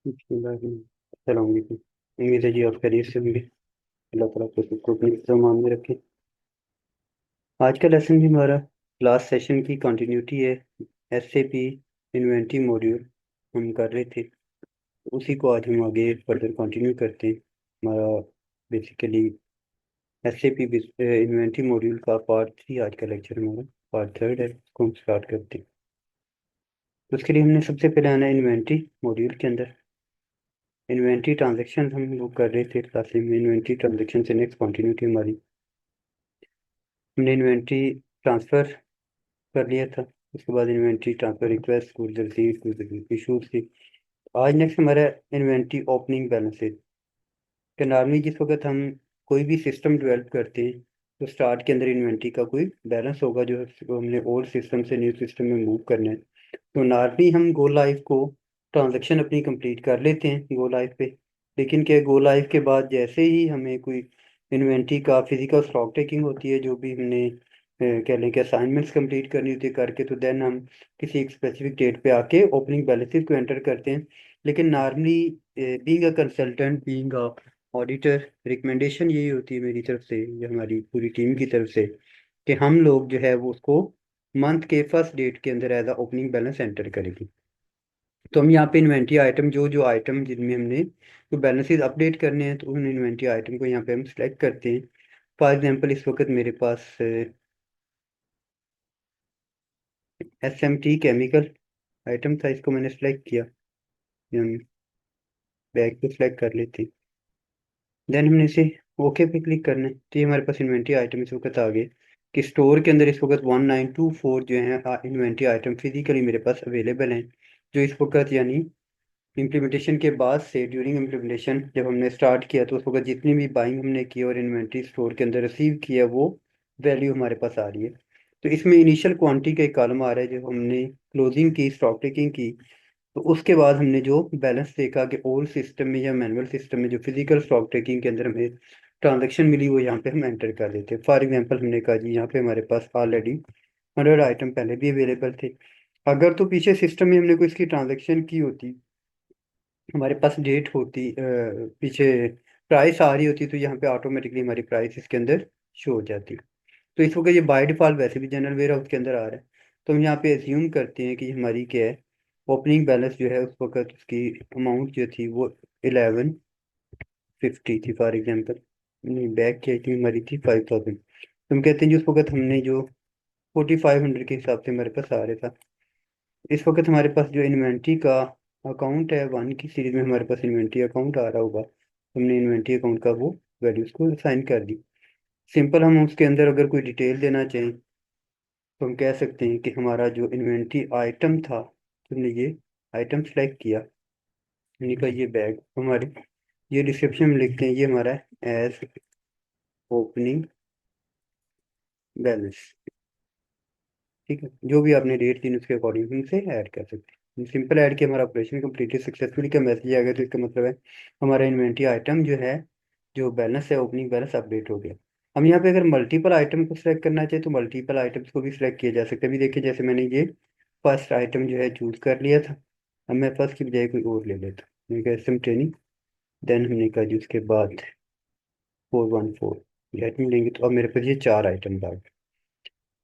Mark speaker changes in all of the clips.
Speaker 1: अस्सलाम वालेकुम। उम्मीद है जी आप खैरियत से होंगे। अल्लाह ताला आपको सबको अपनी मान में रखे। आज का लेसन भी हमारा लास्ट सेशन की कंटिन्यूटी है। एसएपी इन्वेंटरी मॉड्यूल हम कर रहे थे, उसी को आज हम आगे फर्दर कंटिन्यू करते हैं। हमारा बेसिकली एसएपी इन्वेंटरी मॉड्यूल का पार्ट 3 आज का लेक्चर हमारा पार्ट 3 है, उसको हम स्टार्ट करते हैं। तो उसके लिए हमने सबसे पहले आना है इन्वेंटरी मॉड्यूल के अंदर। इन्वेंटरी ट्रांजेक्शन हम लोग कर रहे थे क्लास में। इन्वेंटरी ट्रांजेक्शन से नेक्स्ट कंटिन्यूटी हमारी, हमने इन्वेंट्री ट्रांसफ़र कर लिया था। उसके बाद इन्वेंट्री ट्रांसफ़र रिक्वेस्ट कुछ रिसीव कुछ इशूज थी। आज नेक्स्ट हमारा इन्वेंट्री ओपनिंग बैलेंसेज के नॉर्मली जिस वक्त हम कोई भी सिस्टम डेवलप करते हैं तो स्टार्ट के अंदर इन्वेंट्री का कोई बैलेंस होगा जो हमने ओल्ड सिस्टम से न्यू सिस्टम में मूव करना है। तो नॉर्मली हम गो लाइव को ट्रांजेक्शन अपनी कंप्लीट कर लेते हैं गो लाइव पे। लेकिन क्या गो लाइव के बाद जैसे ही हमें कोई इन्वेंट्री का फिजिकल स्टॉक टेकिंग होती है, जो भी हमने कह लें कि असाइनमेंट्स कंप्लीट करनी होती है करके, तो देन हम किसी एक स्पेसिफिक डेट पे आके ओपनिंग बैलेंसेस को एंटर करते हैं। लेकिन normally being a consultant, being a auditor, recommendation यही होती है मेरी तरफ से या हमारी पूरी टीम की तरफ से कि हम लोग जो है वो उसको मंथ के फर्स्ट डेट के अंदर as a opening balance enter करेंगे। तो हम यहाँ पे इन्वेंट्री आइटम जो जो आइटम जिनमें हमने तो बैलेंसेस अपडेट करने हैं, तो उन इन्वेंट्री आइटम को यहाँ पे हम सिलेक्ट करते हैं। फॉर एग्जांपल इस वक्त मेरे पास एसएमटी केमिकल आइटम था, इसको मैंने सेलेक्ट किया। हम बैग को सिलेक्ट कर लेते हैं, देन हमने इसे ओके पे क्लिक करना है। तो ये हमारे पास इन्वेंट्री आइटम इस वक्त आ गए कि स्टोर के अंदर इस वक्त 1924 जो है इन्वेंट्री आइटम फिजिकली मेरे पास अवेलेबल हैं। जो इस वक्त यानी इम्प्लीमेंटेशन के बाद से ड्यूरिंग इम्प्लीमेंटेशन जब हमने स्टार्ट किया तो उस वक्त जितनी भी बाइंग हमने की और इन्वेंट्री स्टोर के अंदर रिसीव किया वो वैल्यू हमारे पास आ रही है। तो इसमें इनिशियल क्वांटिटी का एक कॉलम आ रहा है, जो हमने क्लोजिंग की, स्टॉक टेकिंग की, तो उसके बाद हमने जो बैलेंस देखा कि ओल्ड सिस्टम में या मैनुअल सिस्टम में जो फिजिकल स्टॉक टेकिंग के अंदर हमें ट्रांजेक्शन मिली वो यहाँ पे हम एंटर कर देते हैं। फॉर एग्जांपल हमने कहा जी यहाँ पे हमारे पास ऑलरेडी 100 आइटम पहले भी अवेलेबल थे। अगर तो पीछे सिस्टम में हमने कोई इसकी ट्रांजेक्शन की होती, हमारे पास डेट होती, पीछे प्राइस आ रही होती, तो यहाँ पे ऑटोमेटिकली हमारी प्राइस इसके अंदर शो हो जाती। तो इस वक्त ये बाय डिफॉल्ट वैसे भी जनरल वेयर हाउस के अंदर आ रहा है। तो हम यहाँ पे एज्यूम करते हैं कि हमारी क्या है, ओपनिंग बैलेंस जो है उस वक्त उसकी अमाउंट जो थी वो 1150 थी फॉर एग्जांपल। नहीं, बैक की आई थिंक हमारी थी 5000। तो हम कहते हैं जी उस वक्त हमने जो 4500 के हिसाब से हमारे पास आ रहा था। इस वक्त हमारे पास जो इन्वेंट्री का अकाउंट है, वन की सीरीज में हमारे पास इन्वेंट्री अकाउंट आ रहा होगा, तो हमने इन्वेंट्री अकाउंट का वो वैल्यूज को असाइन कर दी। सिंपल हम उसके अंदर अगर कोई डिटेल देना चाहें तो हम कह सकते हैं कि हमारा जो इन्वेंट्री आइटम था, हमने ये आइटम सेलेक्ट किया, यानी कि ये बैग हमारे, ये डिस्क्रिप्शन में लिखते हैं ये हमारा एज ओपनिंग बैलेंस। ठीक है, जो भी आपने डेट दी उसके अकॉर्डिंग हम इसे ऐड कर सकते हैं। सिंपल ऐड किया, हमारा ऑपरेशन कम्प्लीटली सक्सेसफुली का मैसेज आ गया, तो इसका मतलब है हमारा इन्वेंट्री आइटम जो है, जो बैलेंस है ओपनिंग बैलेंस अपडेट हो गया। हम यहाँ पे अगर मल्टीपल आइटम को सिलेक्ट करना चाहे तो मल्टीपल आइटम्स को भी सिलेक्ट किया जा सकता है। अभी देखिए जैसे मैंने ये फर्स्ट आइटम जो है चूज कर लिया था, अब मैं फर्स्ट की बजाय कोई और ले लेता हूँ। मैंने कहा एसएम ट्रेनिंग, देन हमने कहा जी उसके बाद 414 लेट में लेंगे, तो अब मेरे पास ये चार आइटम आ गए।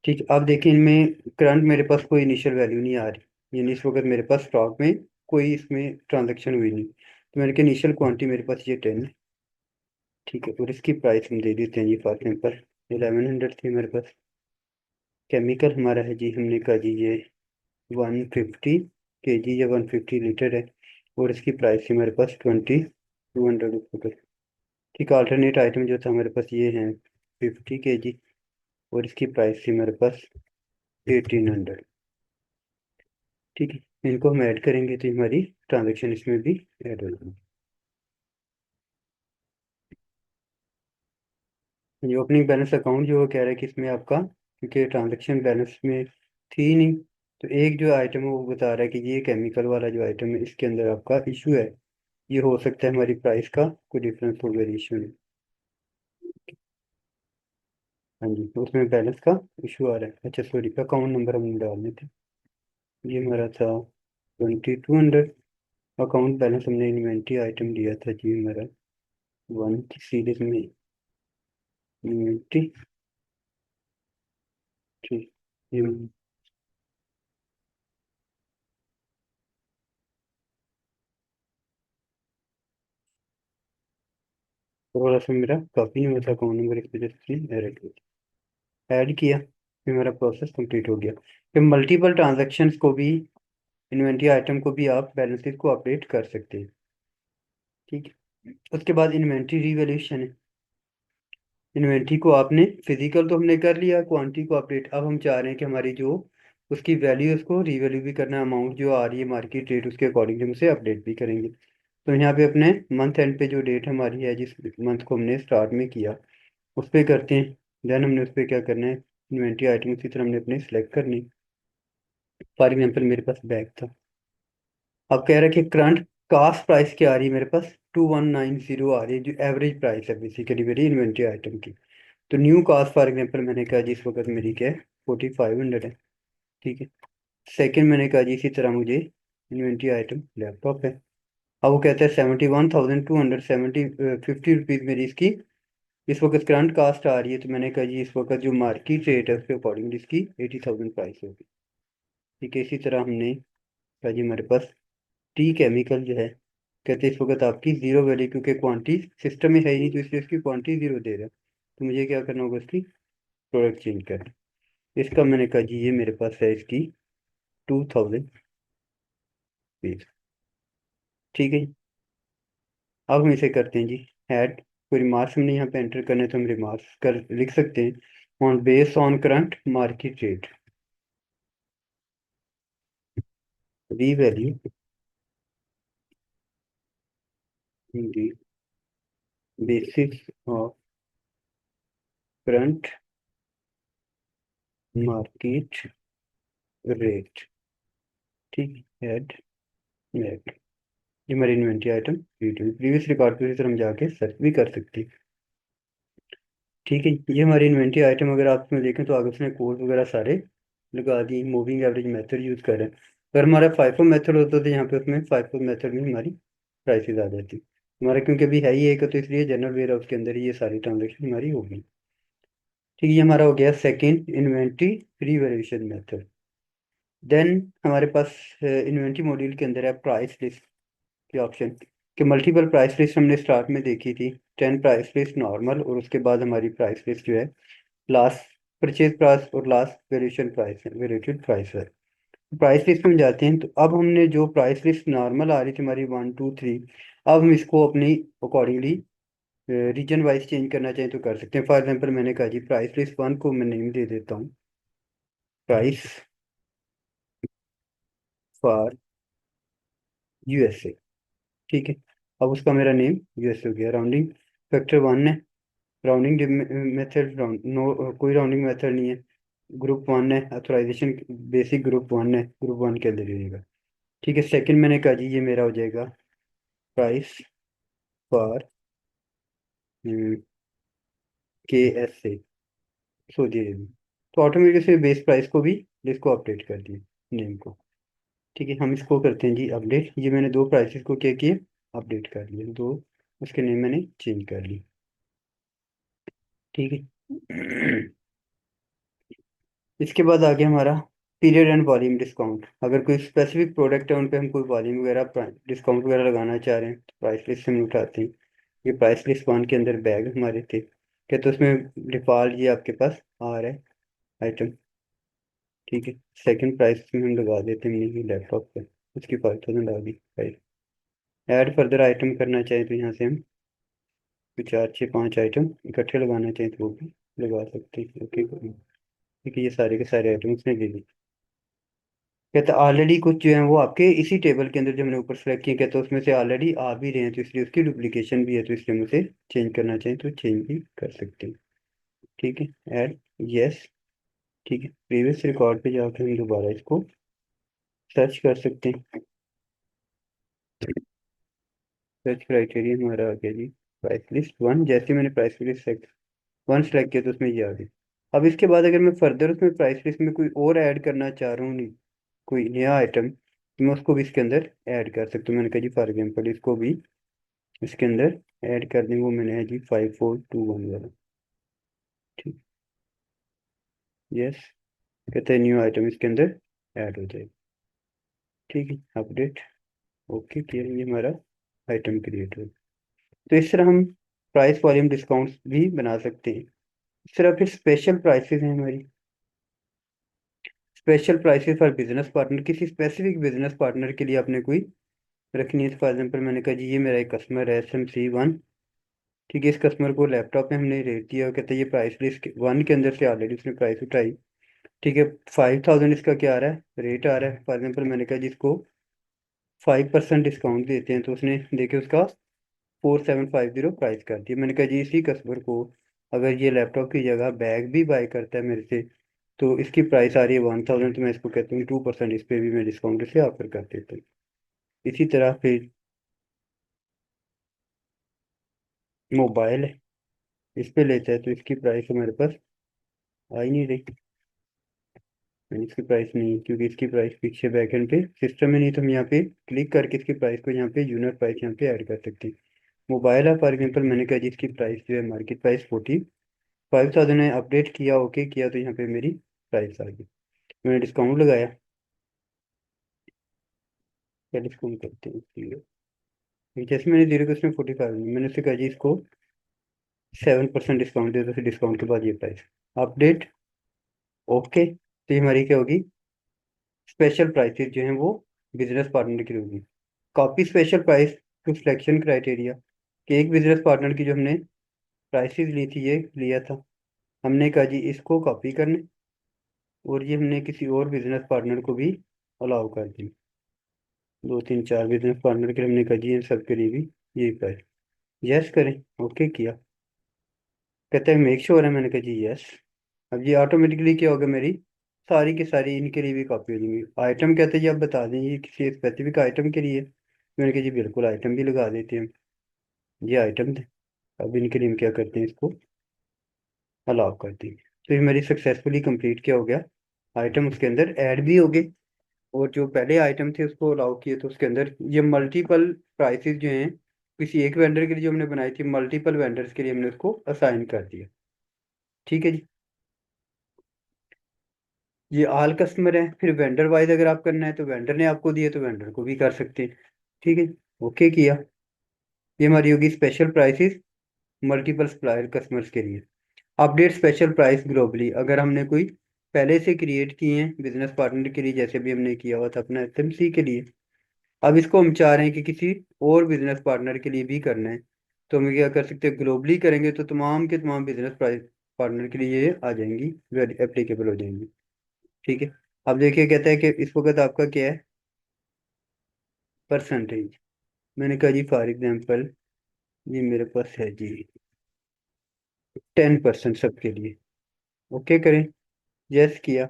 Speaker 1: ठीक है, अब देखिए इनमें करंट मेरे पास कोई इनिशियल वैल्यू नहीं आ रही, यानी इस वक्त मेरे पास स्टॉक में कोई इसमें ट्रांजेक्शन हुई नहीं। तो मैंने कहा इनिशियल क्वांटिटी मेरे पास ये 10 है। ठीक है, और इसकी प्राइस हम दे देते हैं जी फॉर एग्जाम्पल 1100 थी मेरे पास। केमिकल हमारा है जी, हमने कहा जी ये 150 kg या 150 लीटर है, और इसकी प्राइस थी मेरे पास 2200 रुपये। ठीक, अल्टरनेट आइटम जो था मेरे पास ये है 50 kg, और इसकी प्राइस थी मेरे पास 1800। ठीक है, इनको हम ऐड करेंगे तो हमारी ट्रांजेक्शन इसमें भी ऐड हो जाएगी। ये ओपनिंग बैलेंस अकाउंट जो वो कह रहा है कि इसमें आपका, क्योंकि ट्रांजेक्शन बैलेंस में थी नहीं, तो एक जो आइटम है वो बता रहा है कि ये केमिकल वाला जो आइटम है इसके अंदर आपका इशू है। ये हो सकता है हमारी प्राइस का कोई डिफरेंस हो, वेरिएशन है। हाँ जी, तो उसमें बैलेंस का इशू आ रहा है। अच्छा सॉरी, अकाउंट नंबर हमने डालने थे, ये हमारा था 2200। अकाउंट बैलेंस हमने इन्वेंट्री आइटम लिया था जी हमारा वन की सीरीज में इन्वेंट्री। ठीक। ये थोड़ा सा मेरा काफी नहीं हुआ था अकाउंट नंबर एक वजह से एरर ऐड किया, फिर मेरा प्रोसेस कंप्लीट हो गया। फिर मल्टीपल ट्रांजैक्शंस को भी, इन्वेंट्री आइटम को भी आप बैलेंसेस को अपडेट कर सकते हैं। ठीक है। उसके बाद इन्वेंट्री रीवैल्यूएशन है। इन्वेंट्री को आपने फिजिकल तो हमने कर लिया, क्वांटिटी को अपडेट, अब हम चाह रहे हैं कि हमारी जो उसकी वैल्यू, उसको रीवैल्यू भी करना है, अमाउंट जो आ रही है मार्केट रेट उसके अकॉर्डिंग हम उसे अपडेट भी करेंगे। तो यहाँ पे अपने मंथ एंड पे जो डेट हमारी है, जिस मंथ को हमने स्टार्ट में किया उस पर करते हैं। देन हमने उस पर क्या करना है, इन्वेंट्री आइटम उसी तरह हमने अपने सेलेक्ट करनी। फॉर एग्जाम्पल मेरे पास बैग था। अब कह रहा है कि करंट कास्ट प्राइस क्या आ रही है मेरे पास, 2190 आ रही है, जो एवरेज प्राइस है बेसिकली मेरी इन्वेंट्री आइटम की। तो न्यू कास्ट फॉर एग्जाम्पल मैंने कहा जी इस वक्त मेरी क्या है, 4500 है। ठीक है। सेकंड मैंने कहा जी इसी तरह मुझे इन्वेंट्री आइटम लैपटॉप है। अब वो कहता है 71,270 50 रुपीज़ मेरी इसकी इस वक्त करंट कास्ट आ रही है। तो मैंने कहा जी इस वक्त जो मार्केट रेट है उसके अकॉर्डिंग इसकी 80,000 प्राइस होगी। ठीक है। इसी तरह हमने कहा जी हमारे पास टी केमिकल जो है, कहते हैं इस वक्त आपकी जीरो वैल्यू, क्योंकि क्वांटिटी सिस्टम में है ही नहीं तो इसलिए इसकी क्वांटिटी जीरो दे रहा है। तो मुझे क्या करना होगा, इसकी प्रोडक्ट चेंज करना। इसका मैंने कहा जी ये मेरे पास है इसकी 2000 पीस। ठीक है जी। अब हम इसे करते हैं जी ऐड। कोई रिमार्क्स हमने यहाँ पे एंटर करने तो हम रिमार्क्स कर लिख सकते हैं on base on current market rate revalue the basis of current market rate. ठीक। Add net. ये हमारी इन्वेंट्री आइटम प्रीवियस रिकॉर्ड पे हम जाके सर्च भी कर सकते हैं। ठीक है। ये हमारी इन्वेंट्री आइटम, अगर आप इसमें देखें तो आगे उसने कोड वगैरह सारे लगा दिए, मूविंग एवरेज मेथड यूज कर रहे हैं। अगर हमारा फाइफो मेथड होता तो यहाँ पे उसमें फाइफो मेथड में हमारी प्राइसेस आ जाती। हमारा क्योंकि अभी है ही एक, तो इसलिए जनरल वेयर हाउस के अंदर ही ये सारी ट्रांजेक्शन हमारी होगी। ठीक है। ये हमारा हो गया second inventory revaluation method. Then हमारे पास इन्वेंट्री मॉड्यूल के अंदर है प्राइस लिस्ट के ऑप्शन, कि मल्टीपल प्राइस लिस्ट हमने स्टार्ट में देखी थी। 10 प्राइस लिस्ट नॉर्मल, और उसके बाद हमारी प्राइस लिस्ट जो है लास्ट परचेज प्राइस और लास्ट वेरिएशन प्राइस है, वेरिएटेड प्राइस है। प्राइस लिस्ट में जाते हैं तो अब हमने जो प्राइस लिस्ट नॉर्मल आ रही थी हमारी 1 2 3, अब हम इसको अपनी अकॉर्डिंगली रीजन वाइज चेंज करना चाहें तो कर सकते हैं। फॉर एग्जांपल मैंने कहा जी प्राइस लिस्ट वन को मैं नेम दे देता हूँ प्राइस फॉर यूएसए। ठीक है। अब उसका मेरा नेम यूएसए हो गया। राउंडिंग फैक्टर वन है। राउंडिंग मेथड राउंड नो, कोई राउंडिंग मेथड नहीं है। ग्रुप वन है, अथोराइजेशन बेसिक ग्रुप वन है, ग्रुप वन के अंदर रहेगा। ठीक है। सेकंड मैंने कहा जी ये मेरा हो जाएगा प्राइस फॉर के एस ए सऊदी अरेबिया। तो ऑटोमेटिक से बेस प्राइस को भी इसको अपडेट कर दिए नेम को। ठीक है। हम इसको करते हैं जी अपडेट। ये मैंने दो प्राइसेस को क्या किए, अपडेट कर लिए, दो उसके नेम मैंने चेंज कर ली। ठीक है। इसके बाद आ गया हमारा पीरियड एंड वॉल्यूम डिस्काउंट। अगर कोई स्पेसिफिक प्रोडक्ट है उन पे हम कोई वॉल्यूम वगैरह डिस्काउंट वगैरह लगाना चाह रहे हैं तो प्राइस लिस्ट से हम उठाते हैं। ये प्राइस लिस्ट वन के अंदर बैग हमारे थे, क्या तो उसमें डिफॉल्ट ये आपके पास आ रहा है आइटम। ठीक है। सेकंड प्राइस में हम लगा देते हैं मिनी लैपटॉप पे, उसकी 5000 आ गई प्राइस। ऐड फर्दर आइटम करना चाहें तो यहाँ से हम कुछ 4 6 5 आइटम इकट्ठे लगाना चाहें तो वो भी लगा सकते हैं। ओके। ठीक है। ये सारे के सारे आइटम उसने ले लिए। कहते ऑलरेडी कुछ जो है वो आपके इसी टेबल के अंदर जो हमने ऊपर सेलेक्ट किए, कहते उसमें से ऑलरेडी आ भी रहे हैं तो इसलिए उसकी डुप्लीकेशन भी है, तो इसलिए हम उसे चेंज करना चाहें तो चेंज भी कर सकते हैं। ठीक है। Add yes. ठीक है। प्रीवियस रिकॉर्ड पे जाकर हम दोबारा इसको सर्च कर सकते हैं। सर्च क्राइटेरिया हमारा आ गया जी प्राइस लिस्ट वन। जैसे मैंने प्राइस लिस्ट वन सेलेक्ट किया तो उसमें ये आ गया। अब इसके बाद अगर मैं फर्दर उसमें प्राइस लिस्ट में कोई और ऐड करना चाह रहा हूँ, नहीं कोई नया आइटम, तो मैं उसको भी इसके अंदर ऐड कर सकता हूँ। मैंने कहा जी फॉर एग्जाम्पल इसको भी इसके अंदर ऐड कर दें, वो मैंने है जी 5421 वाला। ठीक, यस, कहते हैं न्यू आइटम इसके अंदर ऐड हो जाएगा। ठीक है, अपडेट ओके किया, ये हमारा आइटम क्रिएट हो। तो इस तरह हम प्राइस वॉल्यूम डिस्काउंट्स भी बना सकते हैं। इस तरह फिर स्पेशल प्राइसेस हैं हमारी। Special prices for business partner, किसी स्पेसिफिक बिजनेस पार्टनर के लिए आपने कोई रखनी है। फॉर एग्जाम्पल मैंने कहा जी ये मेरा एक कस्टमर है SMC1। ठीक है, इस कस्टमर को लैपटॉप में हमने रेट दिया और कहते हैं ये प्राइस लिस्ट 1 के अंदर से ऑलरेडी उसने प्राइस उठाई। ठीक है, 5000 इसका क्या आ रहा है, रेट आ रहा है। फॉर एग्जाम्पल मैंने कहा जिसको 5% डिस्काउंट देते हैं, तो उसने देखे उसका 4750 प्राइस कर दिया। मैंने कहा जी इसी कस्टमर को अगर ये लैपटॉप की जगह बैग भी बाय करता है मेरे से, तो इसकी प्राइस आ रही है 1000, तो मैं इसको कहता हूँ 2% इस पे भी मैं डिस्काउंट से ऑफर कर देता हूँ। इसी तरह फिर मोबाइल है, इस पे लेता है तो इसकी प्राइस हमारे पास आ ही नहीं रही। इसकी प्राइस नहीं है, क्योंकि इसकी प्राइस पीछे बैकएंड पे सिस्टम में नहीं, तो हम यहाँ पे क्लिक करके इसकी प्राइस को यहाँ पे यूनिट प्राइस यहाँ पे ऐड कर सकते हैं। मोबाइल है फॉर एग्जाम्पल, मैंने कहा जिसकी प्राइस जो है मार्केट प्राइस 45,000 है, अपडेट किया ओके किया, तो यहाँ पे मेरी प्राइस आ गई। मैंने डिस्काउंट लगाया, क्या डिस्काउंट करते हैं जैसे मैंने 0 को उसमें 45, मैंने उससे कहा जी इसको 7% डिस्काउंट दे दो, फिर डिस्काउंट के बाद ये प्राइस अपडेट ओके, तो ये हमारी क्या होगी, स्पेशल प्राइसेस जो हैं वो बिजनेस पार्टनर की होगी। Copy special price to selection criteria, कि एक बिजनेस पार्टनर की जो हमने प्राइसेस ली थी, ये लिया था, हमने कहा जी इसको कॉपी करने, और ये हमने किसी और बिजनेस पार्टनर को भी अलाउ कर दी। 2 3 4 बिजनेस पार्टनर के लिए हमने कहा जी इन सब के लिए भी यही प्राइस। यस करें, ओके किया, कहते हैं मेक श्योर है, मैंने कहा जी यस। अब ये ऑटोमेटिकली क्या होगा, मेरी सारी की सारी इनके लिए भी कॉपी हो जाएंगी। आइटम कहते हैं जी आप बता दें ये किसी स्पेसिफिक आइटम के लिए, मैंने कहा जी बिल्कुल आइटम भी लगा देते हैं, ये आइटम थे। अब इनके लिए हम क्या करते हैं, इसको अलाउ करते हैं। तो ये मेरी सक्सेसफुली कंप्लीट क्या हो गया, आइटम उसके अंदर ऐड भी हो गए, और जो पहले आइटम थे उसको अलाउ किए, तो उसके अंदर ये मल्टीपल प्राइसेस जो हैं किसी एक वेंडर के लिए जो हमने बनाई थी, मल्टीपल वेंडर्स के लिए हमने उसको असाइन कर दिया। ठीक है जी, ये ऑल कस्टमर है। फिर वेंडर वाइज अगर आप करना है तो वेंडर ने आपको दिए तो वेंडर को भी कर सकते हैं। ठीक है, ओके किया, ये हमारी होगी special prices multiple supplier customers के लिए। अपडेट स्पेशल प्राइस ग्लोबली, अगर हमने कोई पहले से क्रिएट किए हैं बिजनेस पार्टनर के लिए, जैसे भी हमने किया हुआ था अपना SMC के लिए, अब इसको हम चाह रहे हैं कि किसी और बिजनेस पार्टनर के लिए भी करना है, तो हम क्या कर सकते हैं, ग्लोबली करेंगे तो तमाम के तमाम बिजनेस प्राइस पार्टनर के लिए ये आ जाएंगी, एप्लीकेबल हो जाएंगी। ठीक है, अब देखिए कहता है कि इस वक्त आपका क्या है, परसेंटेज। मैंने कहा जी फॉर एग्जांपल ये मेरे पास है जी 10% सबके लिए, ओके करें, यस किया।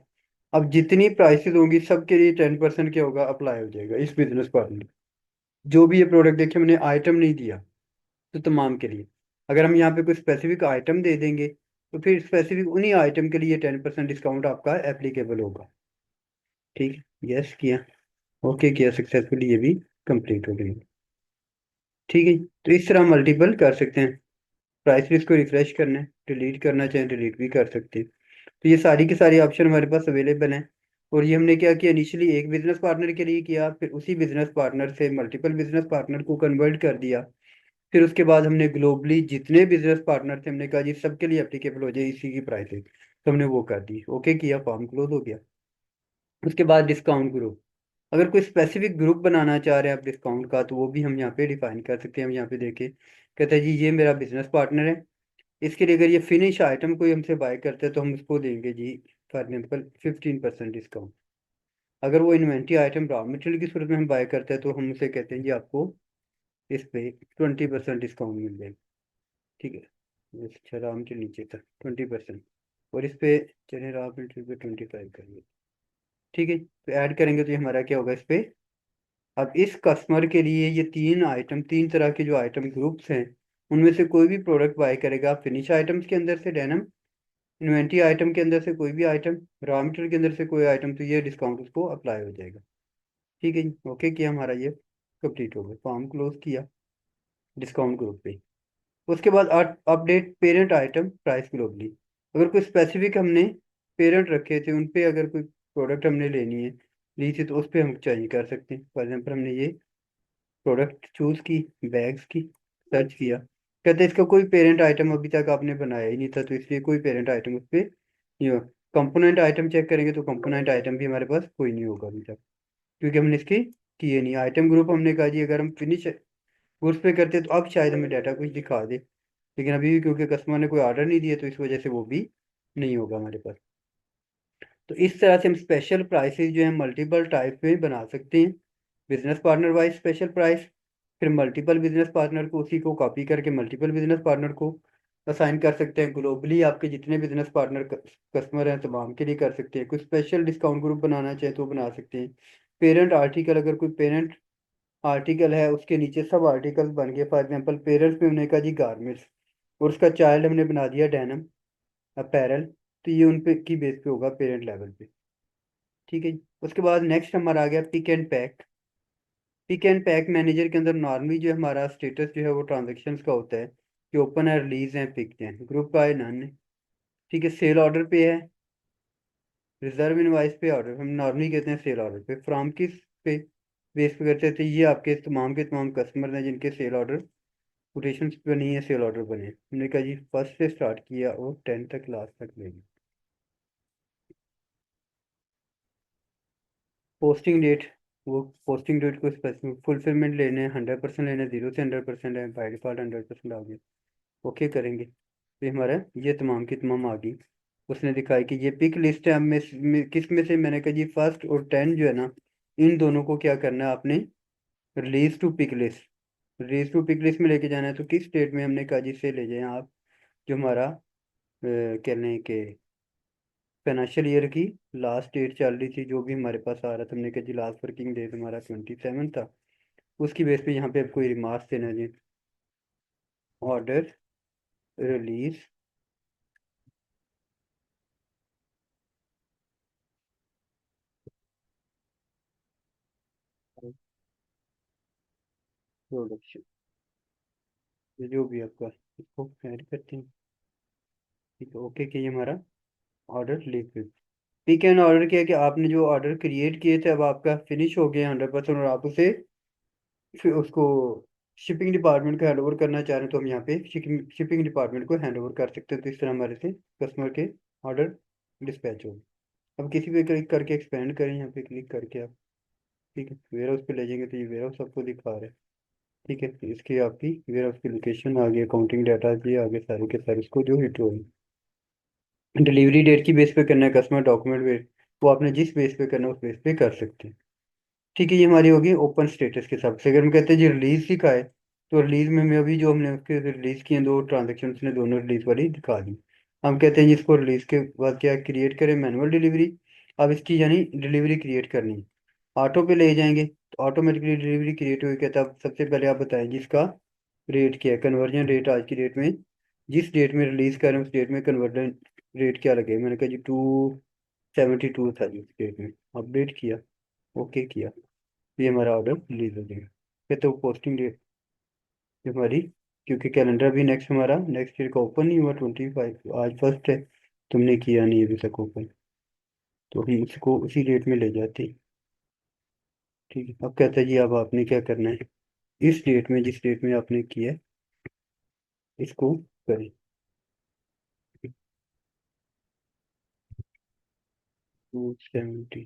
Speaker 1: अब जितनी प्राइसेस होंगी सबके लिए 10% क्या होगा, अप्लाई हो जाएगा इस बिजनेस पार्टनर। जो भी ये प्रोडक्ट देखिए मैंने आइटम नहीं दिया, तो तमाम के लिए। अगर हम यहाँ पे कोई स्पेसिफिक आइटम दे देंगे, तो फिर स्पेसिफिक उन्हीं आइटम के लिए 10% डिस्काउंट आपका एप्लीकेबल होगा। ठीक है, यस किया, ओके किया, सक्सेसफुली ये भी कंप्लीट हो गई। ठीक है, तो इस तरह मल्टीपल कर सकते हैं। प्राइस लिस्ट को रिफ्रेश करना है, डिलीट करना चाहें डिलीट भी कर सकते हैं। तो ये सारी की सारी ऑप्शन हमारे पास अवेलेबल हैं। और ये हमने क्या किया, इनिशियली एक बिजनेस पार्टनर के लिए किया, फिर उसी बिजनेस पार्टनर से मल्टीपल बिजनेस पार्टनर को कन्वर्ट कर दिया। फिर उसके बाद हमने ग्लोबली जितने बिजनेस पार्टनर थे हमने कहा जी सबके लिए एप्लीकेबल हो जाए इसी की प्राइसेस, तो हमने वो कर दी, ओके किया, फॉर्म क्लोज हो गया। उसके बाद डिस्काउंट ग्रुप, अगर कोई स्पेसिफिक ग्रुप बनाना चाह रहे हैं आप डिस्काउंट का, तो वो भी हम यहाँ पे डिफाइन कर सकते हैं। हम यहाँ पे देखें, कहते हैं जी ये मेरा बिजनेस पार्टनर है, इसके लिए अगर ये फिनिश आइटम कोई हमसे बाय करते हैं तो हम उसको देंगे जी फॉर एग्जाम्पल 15% डिस्काउंट। अगर वो इन्वेंट्री आइटम रॉ मटेरियल की सूरत में हम बाय करते हैं तो हम उसे कहते हैं जी आपको इस पे 20% डिस्काउंट मिल जाएगा। ठीक है, अच्छा रॉ मटेरियल नीचे था 20%, और इस पे चलिए रॉ मटेरियल पे 25 करेंगे। ठीक है, तो ऐड करेंगे तो ये हमारा क्या होगा इस पे। अब इस कस्टमर के लिए ये 3 आइटम, 3 तरह के जो आइटम ग्रुप्स हैं, उनमें से कोई भी प्रोडक्ट बाय करेगा फिनिश आइटम्स के अंदर से डेनम, इन्वेंट्री आइटम के अंदर से कोई भी आइटम, रॉ मटेरियल के अंदर से कोई आइटम, तो ये डिस्काउंट उसको अप्लाई हो जाएगा। ठीक है जी, ओके किया, हमारा ये कंप्लीट हो गया, फॉर्म क्लोज किया डिस्काउंट ग्रुप पे। उसके बाद update parent item price globally. अगर कोई स्पेसिफिक हमने पेरेंट रखे थे, उन पे अगर कोई प्रोडक्ट हमने लेनी है, ली थी, तो उस पे हम चेंज कर सकते हैं। फॉर एग्जाम्पल हमने ये प्रोडक्ट चूज की, बैग्स की, सर्च किया, कहते हैं इसका कोई पेरेंट आइटम अभी तक आपने बनाया ही नहीं था, तो इसलिए कोई पेरेंट आइटम उस पर कंपोनेंट आइटम चेक करेंगे तो कंपोनेंट आइटम भी हमारे पास कोई नहीं होगा अभी तक, क्योंकि हमने इसकी किए नहीं। आइटम ग्रुप हमने कहा जी अगर हम फिनिश गुड्स पे करते तो अब शायद हमें डाटा कुछ दिखा दे, लेकिन अभी भी क्योंकि कस्टमर ने कोई ऑर्डर नहीं दिया तो इस वजह से वो भी नहीं होगा हमारे पास। तो इस तरह से हम स्पेशल प्राइसेस जो है मल्टीपल टाइप में बना सकते हैं। Business partner wise special price, फिर मल्टीपल बिजनेस पार्टनर को उसी को कॉपी करके मल्टीपल बिजनेस पार्टनर को असाइन कर सकते हैं। ग्लोबली आपके जितने बिजनेस पार्टनर कस्टमर हैं तमाम के लिए कर सकते हैं। कोई स्पेशल डिस्काउंट ग्रुप बनाना चाहे तो बना सकते हैं। पेरेंट आर्टिकल, अगर कोई पेरेंट आर्टिकल है उसके नीचे सब आर्टिकल्स बन गए। फॉर एग्जांपल पेरेंट्स में हमने कहा जी गारमेंट्स, और उसका चाइल्ड हमने बना दिया डेनम अपैरल, तो ये उन पे की बेस पे होगा पेरेंट लेवल पे। ठीक है जी। उसके बाद नेक्स्ट हमारा आ गया pick and pack. Pick and pack manager के अंदर नॉर्मली जो हमारा स्टेटस जो है वो ट्रांजेक्शन्स का होता है कि ओपन है, रिलीज है, पिक है, ग्रुप का है, नन है। ठीक है, सेल ऑर्डर पे है, रिजर्व इनवाइस पे ऑर्डर हम नॉर्मली कहते हैं, सेल ऑर्डर पे फ्रॉम किस पे बेस पे करते थे, ये आपके तमाम के तमाम कस्टमर हैं जिनके सेल ऑर्डर कोटेशन बनी है, सेल ऑर्डर बने। हमने कहा जी फर्स्ट से स्टार्ट किया और 10 तक लास्ट तक लेंगे। पोस्टिंग डेट, वो पोस्टिंग डेट को स्पेसिफिक फुलफिलमेंट लेने 100% लेने, 0 से 100% है, बाई डिफॉल्ट 100% आ गया, ओके करेंगे। तो हमारा ये तमाम की तमाम आ गई। उसने दिखाई कि ये पिक लिस्ट है, किस में से, मैंने कहा जी फर्स्ट और 10 जो है ना, इन दोनों को क्या करना है आपने, release to pick list, release to pick list में लेके जाना है। तो किस डेट में, हमने कहा जी से ले जाएं आप जो हमारा कहने के फाइनेंशियल ईयर की लास्ट डेट चल रही थी, जो भी हमारे पास आ रहा था, हमने कहा जी लास्ट वर्किंग डे हमारा 27 था, उसकी बेस पे यहाँ पे अब कोई रिमार्क्स देना जी। ऑर्डर रिलीज प्रोडक्शन, जो भी आपका, इसको ऐड करते हैं। ठीक है, ओके कि ये हमारा ऑर्डर लिख, पिक एंड ऑर्डर किया कि आपने जो ऑर्डर क्रिएट किए थे अब आपका फिनिश हो गया 100%, और आप उसे फिर उसको शिपिंग डिपार्टमेंट को हैंड ओवर करना चाह रहे हैं, तो हम यहाँ पे शिपिंग डिपार्टमेंट को हैंड ओवर कर सकते हैं। तो इस तरह हमारे से कस्टमर के ऑर्डर डिस्पैच हो। अब किसी पे क्लिक करके एक्सपेंड करें, यहाँ पे क्लिक करके आप, ठीक है, वेयर हाउस पे ले जाएंगे तो ये वेयर हाउस आपको दिखा रहा है। ठीक है, तो इसकी आपकी वेयर हाउस की लोकेशन आ गई, अकाउंटिंग डाटा ये आगे सारे के सारे इसको जो हिट होगी। डिलीवरी डेट की बेस पे करना है, कस्टमर डॉक्यूमेंट बेस, वो आपने जिस बेस पे करना है उस बेस पे कर सकते हैं। ठीक है, ये हमारी होगी ओपन स्टेटस के हिसाब से। अगर हम कहते हैं जी रिलीज ही का है, तो रिलीज में हमें अभी जो हमने उसके रिलीज किए दो ट्रांजेक्शन ने दोनों रिलीज वाली दिखा दी। हम कहते हैं जी इसको रिलीज के बाद क्या क्रिएट करें, मैनुअल डिलीवरी। अब इसकी यानी डिलीवरी क्रिएट करनी है, ऑटो पे ले जाएंगे तो ऑटोमेटिकली डिलीवरी क्रिएट हुई। कहता है अब सबसे पहले आप बताएं जिसका रेट क्या है, कन्वर्जन रेट आज की डेट में, जिस डेट में रिलीज कर रहे हैं उस डेट में कन्वर्जन रेट क्या लगे। मैंने कहा जी 272 था जी उस डेट में, अपडेट किया, ओके किया, ये हमारा ऑर्डर रिलीज हो जाएगा। फिर तो पोस्टिंग डेट हमारी, क्योंकि कैलेंडर भी नेक्स्ट हमारा नेक्स्ट ईयर का ओपन नहीं हुआ, 25, आज फर्स्ट है, तुमने किया नहीं अभी तक ओपन, तो हम उसको उसी डेट में ले जाते हैं। ठीक है, अब कहते हैं जी अब आपने क्या करना है, इस डेट में जिस डेट में आपने किया है इसको करें। 273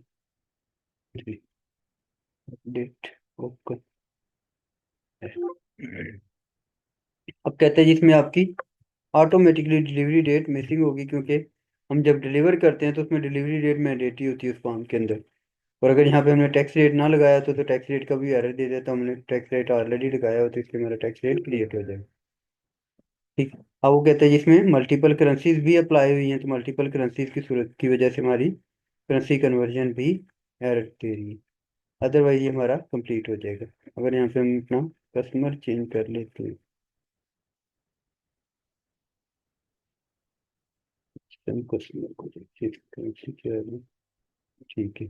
Speaker 1: डेट ओपन है। अब कहते हैं जिसमें आपकी ऑटोमेटिकली डिलीवरी डेट मिसिंग होगी, क्योंकि हम जब डिलीवर करते हैं तो उसमें डिलीवरी डेट मैंडेटरी होती है उस फॉर्म के अंदर। और अगर यहाँ पे हमने टैक्स रेट ना लगाया तो टैक्स रेट का भी एरर दे देता, हमने टैक्स रेट ऑलरेडी लगाया हो तो इसलिए मेरा टैक्स रेट क्रिएट हो जाएगा। ठीक। अब वो कहते हैं जिसमें मल्टीपल करेंसीज भी अप्लाई हुई हैं, तो मल्टीपल करेंसीज की सूरत की वजह से हमारी करेंसी कन्वर्जन भी एरर दे रही है। अदरवाइज ये हमारा कंप्लीट हो जाएगा। अगर यहाँ पे हम अपना कस्टमर चेंज कर लेते हैं, हम कस्टमर को करेंसी क्या है, ठीक है।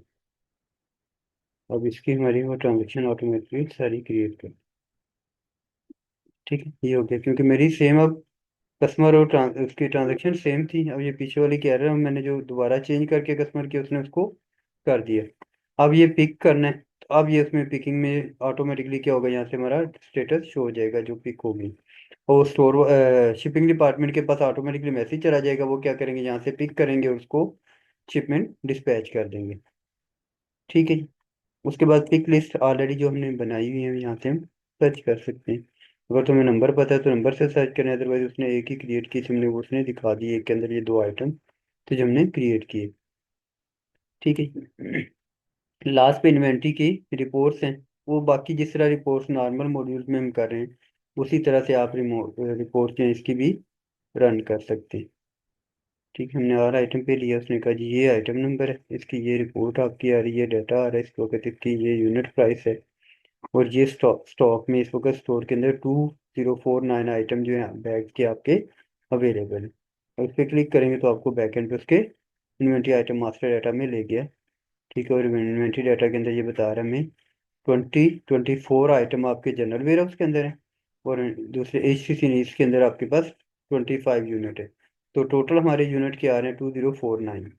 Speaker 1: अब इसकी हमारी वो ट्रांजेक्शन ऑटोमेटिकली सारी क्रिएट कर। ठीक है, ये हो गया, क्योंकि मेरी सेम अब कस्टमर और उसकी ट्रांजेक्शन सेम थी। अब ये पीछे वाली कह रहे हैं, मैंने जो दोबारा चेंज करके कस्टमर की उसने उसको कर दिया। अब ये पिक करना है, तो अब ये उसमें पिकिंग में ऑटोमेटिकली क्या होगा, यहाँ से हमारा स्टेटस शो हो जाएगा जो पिक होगी। और स्टोर शिपिंग डिपार्टमेंट के पास ऑटोमेटिकली मैसेज चला जाएगा, वो क्या करेंगे, यहाँ से पिक करेंगे और उसको शिपमेंट डिस्पैच कर देंगे। ठीक है जी। उसके बाद पिक लिस्ट ऑलरेडी जो हमने बनाई हुई है, यहाँ से हम सर्च कर सकते हैं। अगर तुम्हें नंबर पता है तो नंबर से सर्च करें, अदरवाइज उसने एक ही क्रिएट की थी हमने, वो उसने दिखा दी एक के अंदर ये दो आइटम तो जो हमने क्रिएट किए। ठीक है। लास्ट पे इन्वेंट्री की रिपोर्ट्स हैं, वो बाकी जिस तरह रिपोर्ट्स नॉर्मल मॉड्यूल में हम कर रहे हैं उसी तरह से आप रिपोर्ट जो है इसकी भी रन कर सकते हैं। ठीक है, हमने और आइटम पे लिया, उसने कहा जी ये आइटम नंबर है, इसकी ये रिपोर्ट आपकी आ रही है, डाटा आ रहा है इसके वक्त, इसकी ये यूनिट प्राइस है, और ये स्टॉक स्टॉक में इस वक्त स्टोर के अंदर 2049 आइटम जो है बैग के आपके अवेलेबल है। और उस पर क्लिक करेंगे तो आपको बैक एंड पे उसके इन्वेंट्री आइटम मास्टर डाटा में ले गया। ठीक है, और इन्वेंट्री डाटा के अंदर ये बता रहा है हमें 24 आइटम आपके जनरल वेयर हाउस के अंदर है, और दूसरे HCC नीड्स के अंदर आपके पास 25 यूनिट है। तो टोटल हमारे यूनिट के आ रहे हैं 2049।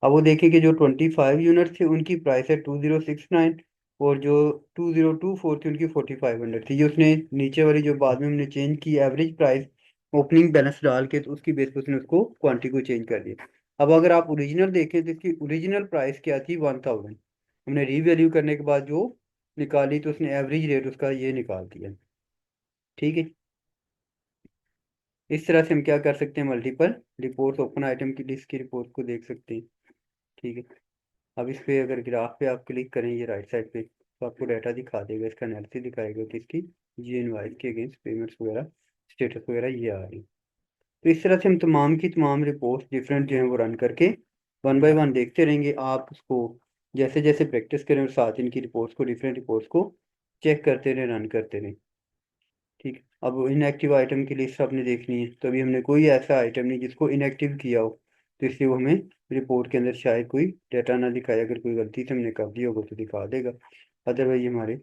Speaker 1: अब वो देखें कि जो 25 यूनिट थे उनकी प्राइस है 2069, और जो 2024 थी उनकी 4500 थी। ये उसने नीचे वाली जो बाद में हमने चेंज की एवरेज प्राइस ओपनिंग बैलेंस डाल के, तो उसकी बेस पर उसने उसको क्वांटिटी को चेंज कर दिया। अब अगर आप ओरिजिनल देखें तो इसकी ओरिजिनल प्राइस क्या थी, 1000। हमने रीवैल्यू करने के बाद जो निकाली तो उसने एवरेज रेट उसका ये निकाल दिया। ठीक है, इस तरह से हम क्या कर सकते हैं, मल्टीपल रिपोर्ट्स ओपन आइटम की लिस्ट की रिपोर्ट को देख सकते हैं। ठीक है, अब इस पे अगर ग्राफ पे आप क्लिक करें ये राइट साइड पे, तो आपको डाटा दिखा देगा, इसका एनालिसिस दिखाएगा कि इसकी GNY के अगेंस्ट पेमेंट्स वगैरह स्टेटस वगैरह ये आ रही। तो इस तरह से हम तमाम की तमाम रिपोर्ट्स डिफरेंट जो है वो रन करके वन बाय वन देखते रहेंगे। आप उसको जैसे जैसे प्रैक्टिस करें और साथ इनकी रिपोर्ट्स को डिफरेंट रिपोर्ट्स को चेक करते रहें, रन करते रहें। ठीक है, अब इनएक्टिव आइटम की लिस्ट आपने देखनी है, तो अभी हमने कोई ऐसा आइटम नहीं जिसको इनएक्टिव किया हो, तो इसलिए वो हमें रिपोर्ट के अंदर शायद कोई डाटा ना दिखाए। अगर कोई गलती से हमने कर दिया होगा तो दिखा देगा, अदरवाइज हमारे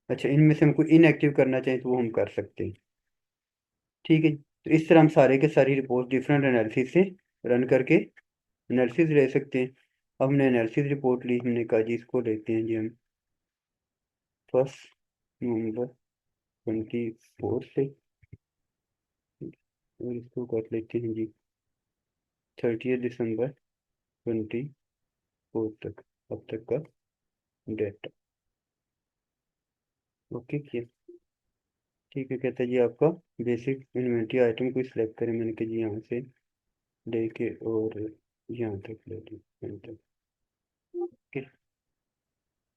Speaker 1: अच्छा इनमें से हमको इनएक्टिव करना चाहिए तो वो हम कर सकते हैं। ठीक है, तो इस तरह हम सारे के सारी रिपोर्ट डिफरेंट एनालिसिस से रन करके एनालिसिस ले सकते हैं। अब हमने एनालिसिस रिपोर्ट ली, हमने कहा जी इसको लेते हैं जी हम 1 नवंबर 24 से, और इसको कर लेते हैं जी 30 दिसंबर 24 तक, अब तक का डेटा। ओके किया। ठीक है, कहता है जी आपका बेसिक इन्वेंट्री आइटम को सिलेक्ट करें, मैंने कहा जी यहाँ से लेके और यहाँ तक ले ली, यहाँ तक।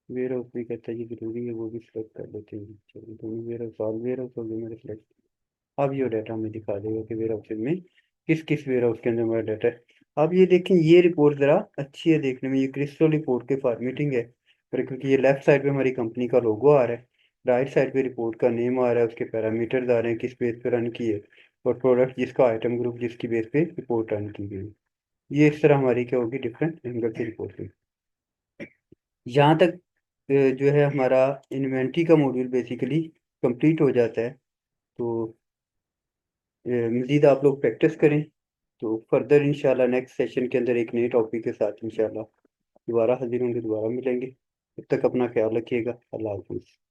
Speaker 1: वेयर हाउस भी कहता है जी जरूरी है, वो भी सिलेक्ट कर लेते हैं। चलो दोनों warehouse, all warehouse हो गए मेरे सिलेक्ट। अब ये डाटा हमें दिखा देगा कि वेयर हाउस में किस किस वेयर हाउस के अंदर हमारा डाटा है। अब ये देखें, ये रिपोर्ट ज़रा अच्छी है देखने में, ये क्रिस्टल रिपोर्ट के फॉर्मेटिंग है, पर क्योंकि ये लेफ्ट साइड पे हमारी कंपनी का लोगो आ रहा है, राइट साइड पे रिपोर्ट का नेम आ रहा है, उसके पैरामीटर्स आ रहे हैं, किस बेस पे रन की है, और प्रोडक्ट जिसका आइटम ग्रुप जिसकी बेस पे रिपोर्ट रन की गई। ये इस तरह हमारी क्या होगी, डिफरेंट एंगल की रिपोर्ट होगी। यहाँ तक जो है हमारा इन्वेंट्री का मॉड्यूल बेसिकली कंप्लीट हो जाता है। तो मज़ीद आप लोग प्रैक्टिस करें, तो फर्दर इंशाल्लाह नेक्स्ट सेशन के अंदर एक नए टॉपिक के साथ इंशाल्लाह दोबारा हाजिर होंगे, दोबारा मिलेंगे। तब तक अपना ख्याल रखिएगा। अल्लाह हाफिज़।